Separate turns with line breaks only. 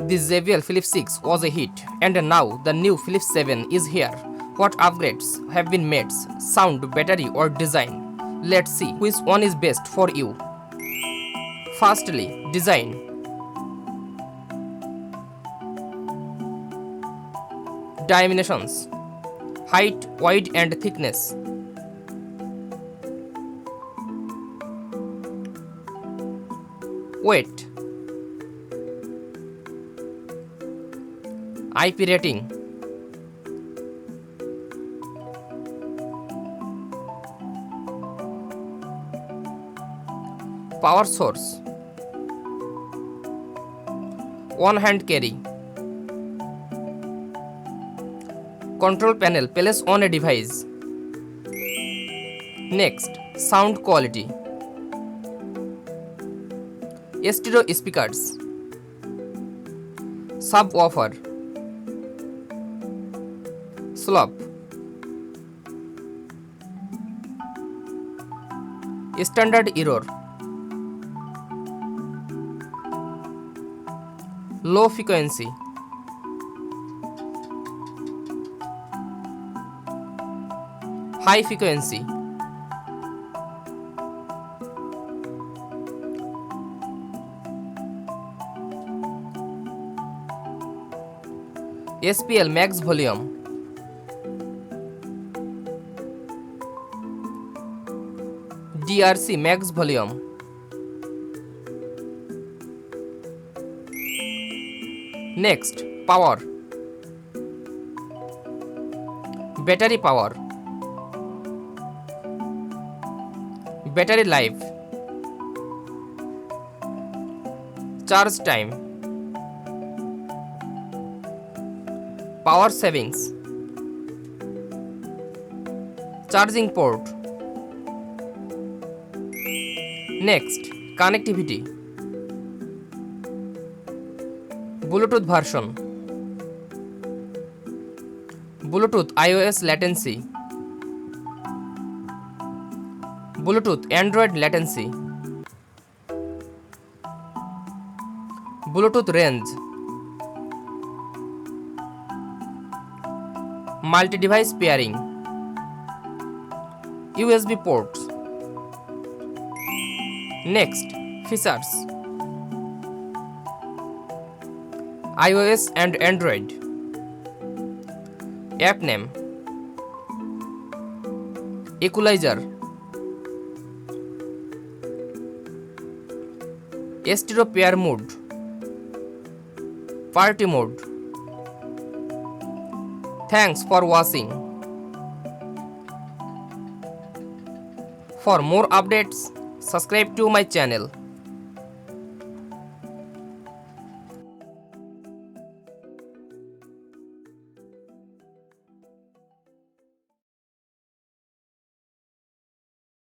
The JBL Flip 6 was a hit, and now the new Flip 7 is here. What upgrades have been made? Sound, battery, or design? Let's see which one is best for you. Firstly, design. Dimensions: height, width, and thickness. Weight. IP rating. Power source. One hand carry. Control panel placed on a device. Next, sound quality. Stereo speakers. Subwoofer. Slope. Standard error. Low frequency. High frequency. SPL max volume. DRC max volume. Next, power. Battery power. Battery life. Charge time. Power savings. Charging port. Next, connectivity. Bluetooth version. Bluetooth iOS latency. Bluetooth Android latency. Bluetooth range. Multi-device pairing. USB ports. Next, features. iOS and Android. App name. Equalizer. Stereo pair mode. Party mode. Thanks for watching. For more updates, subscribe to my channel.